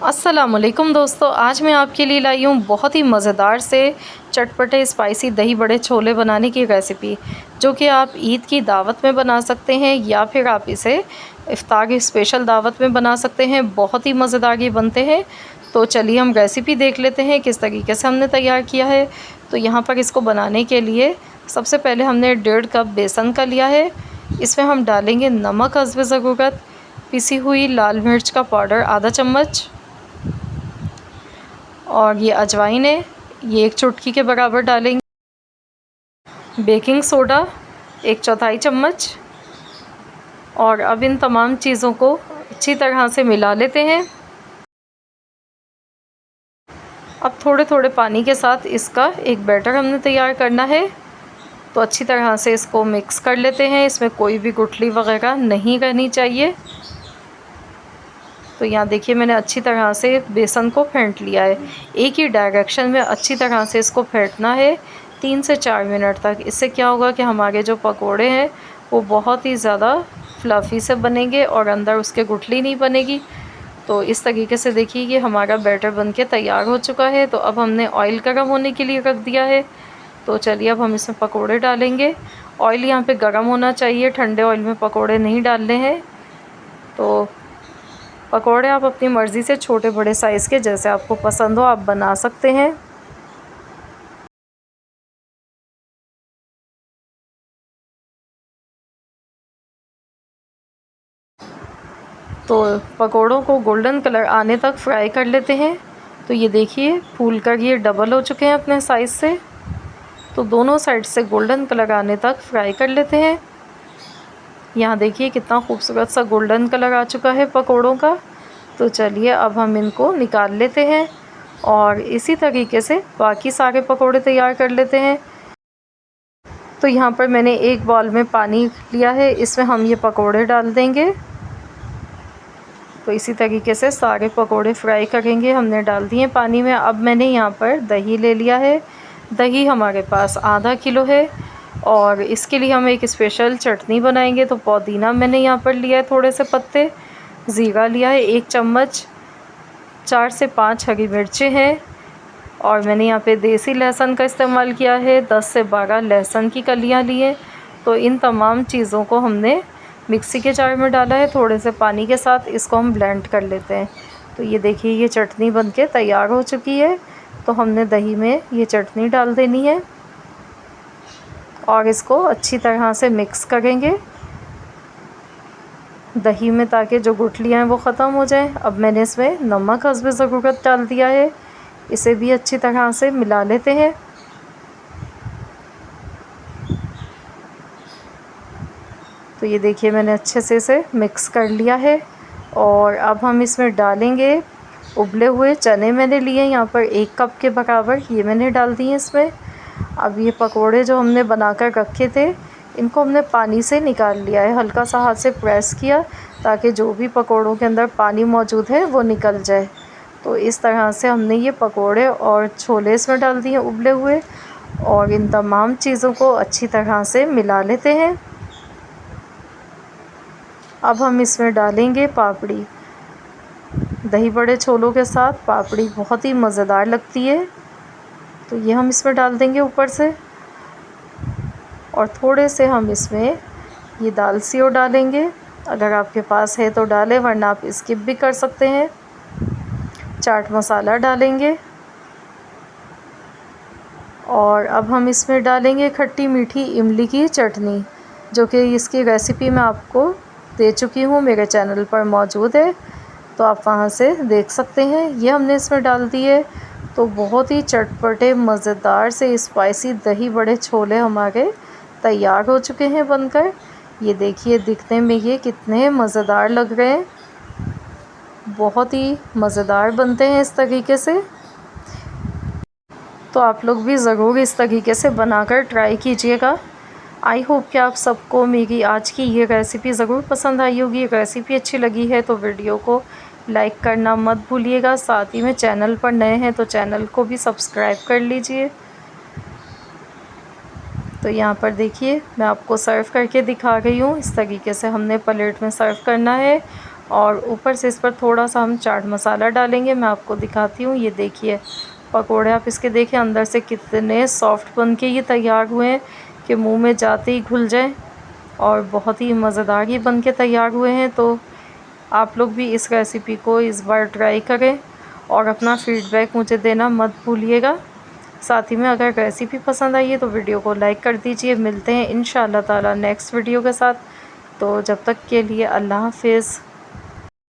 अस्सलामुअलैकुम दोस्तों, आज मैं आपके लिए लाई हूँ बहुत ही मज़ेदार से चटपटे स्पाइसी दही बड़े छोले बनाने की रेसिपी, जो कि आप ईद की दावत में बना सकते हैं या फिर आप इसे इफ्तार की स्पेशल दावत में बना सकते हैं। बहुत ही मज़ेदार ये बनते हैं। तो चलिए हम रेसिपी देख लेते हैं किस तरीके से हमने तैयार किया है। तो यहाँ पर इसको बनाने के लिए सबसे पहले हमने 1.5 कप बेसन का लिया है। इसमें हम डालेंगे नमक हस्बे ज़रूरत, पिसी हुई लाल मिर्च का पाउडर आधा चम्मच, और ये अजवाइन है, ये 1 चुटकी के बराबर डालेंगे। बेकिंग सोडा 1/4 चम्मच। और अब इन तमाम चीज़ों को अच्छी तरह से मिला लेते हैं। अब थोड़े थोड़े पानी के साथ इसका एक बैटर हमने तैयार करना है। तो अच्छी तरह से इसको मिक्स कर लेते हैं। इसमें कोई भी गुठली वगैरह नहीं रहनी चाहिए। तो यहाँ देखिए मैंने अच्छी तरह से बेसन को फेंट लिया है। एक ही डायरेक्शन में अच्छी तरह से इसको फेंटना है 3 से 4 मिनट तक। इससे क्या होगा कि हमारे जो पकोड़े हैं वो बहुत ही ज़्यादा फ्लफ़ी से बनेंगे और अंदर उसके गुठली नहीं बनेगी। तो इस तरीके से देखिए ये हमारा बैटर बनके तैयार हो चुका है। तो अब हमने ऑयल गर्म होने के लिए रख दिया है। तो चलिए अब हम इसमें पकोड़े डालेंगे। ऑयल यहाँ पे गर्म होना चाहिए, ठंडे ऑयल में पकोड़े नहीं डालने हैं। तो पकोड़े आप अपनी मर्ज़ी से छोटे बड़े साइज़ के जैसे आपको पसंद हो आप बना सकते हैं। तो पकोड़ों को गोल्डन कलर आने तक फ्राई कर लेते हैं। तो ये देखिए फूल कर ये डबल हो चुके हैं अपने साइज़ से। तो दोनों साइड से गोल्डन कलर आने तक फ्राई कर लेते हैं। यहाँ देखिए कितना खूबसूरत सा गोल्डन कलर आ चुका है पकोड़ों का। तो चलिए अब हम इनको निकाल लेते हैं और इसी तरीके से बाकी सारे पकोड़े तैयार कर लेते हैं। तो यहाँ पर मैंने एक बाउल में पानी लिया है, इसमें हम ये पकोड़े डाल देंगे। तो इसी तरीके से सारे पकोड़े फ्राई करेंगे। हमने डाल दिए पानी में। अब मैंने यहाँ पर दही ले लिया है। दही हमारे पास आधा किलो है और इसके लिए हम एक स्पेशल चटनी बनाएंगे। तो पुदीना मैंने यहाँ पर लिया है थोड़े से पत्ते, ज़ीरा लिया है 1 चम्मच, 4 से 5 हरी मिर्चें हैं और मैंने यहाँ पे देसी लहसुन का इस्तेमाल किया है। 10 से 12 लहसुन की कलियाँ ली हैं। तो इन तमाम चीज़ों को हमने मिक्सी के जार में डाला है थोड़े से पानी के साथ। इसको हम ब्लेंड कर लेते हैं। तो ये देखिए ये चटनी बनके तैयार हो चुकी है। तो हमने दही में ये चटनी डाल देनी है और इसको अच्छी तरह से मिक्स करेंगे दही में, ताकि जो गुठलियाँ हैं वो ख़त्म हो जाएं। अब मैंने इसमें नमक हस्बे ज़रूरत डाल दिया है। इसे भी अच्छी तरह से मिला लेते हैं। तो ये देखिए मैंने अच्छे से इसे मिक्स कर लिया है और अब हम इसमें डालेंगे उबले हुए चने। मैंने लिए यहाँ पर 1 कप के बराबर, ये मैंने डाल दिए इसमें। अब ये पकोड़े जो हमने बनाकर रखे थे इनको हमने पानी से निकाल लिया है। हल्का सा हाथ से प्रेस किया ताकि जो भी पकोड़ों के अंदर पानी मौजूद है वो निकल जाए। तो इस तरह से हमने ये पकोड़े और छोले इसमें डाल दिए उबले हुए और इन तमाम चीज़ों को अच्छी तरह से मिला लेते हैं। अब हम इसमें डालेंगे पापड़ी। दही बड़े छोलों के साथ पापड़ी बहुत ही मज़ेदार लगती है। तो ये हम इसमें डाल देंगे ऊपर से और थोड़े से हम इसमें ये दाल सीओ डालेंगे। अगर आपके पास है तो डालें, वरना आप स्किप भी कर सकते हैं। चाट मसाला डालेंगे और अब हम इसमें डालेंगे खट्टी मीठी इमली की चटनी, जो कि इसकी रेसिपी मैं आपको दे चुकी हूँ, मेरे चैनल पर मौजूद है। तो आप वहाँ से देख सकते हैं। ये हमने इसमें डाल दी है। तो बहुत ही चटपटे मज़ेदार से स्पाइसी दही बड़े छोले हमारे तैयार हो चुके हैं बनकर। ये देखिए दिखने में ये कितने मज़ेदार लग रहे हैं। बहुत ही मज़ेदार बनते हैं इस तरीके से। तो आप लोग भी ज़रूर इस तरीके से बनाकर ट्राई कीजिएगा। आई होप कि आप सबको मेरी आज की ये रेसिपी ज़रूर पसंद आई होगी। रेसिपी अच्छी लगी है तो वीडियो को लाइक करना मत भूलिएगा। साथ ही में चैनल पर नए हैं तो चैनल को भी सब्सक्राइब कर लीजिए। तो यहाँ पर देखिए मैं आपको सर्व करके दिखा रही हूँ। इस तरीके से हमने प्लेट में सर्व करना है और ऊपर से इस पर थोड़ा सा हम चाट मसाला डालेंगे। मैं आपको दिखाती हूँ, ये देखिए पकोड़े आप इसके देखिए अंदर से कितने सॉफ्ट बन के ये तैयार हुए हैं कि मुंह में जाते ही घुल जाएं, और बहुत ही मज़ेदार ये बन के तैयार हुए हैं। तो आप लोग भी इस रेसिपी को इस बार ट्राई करें और अपना फीडबैक मुझे देना मत भूलिएगा। साथ ही में अगर रेसिपी पसंद आई है तो वीडियो को लाइक कर दीजिए। मिलते हैं इंशाअल्लाह ताला नेक्स्ट वीडियो के साथ। तो जब तक के लिए अल्लाह हाफ़िज़।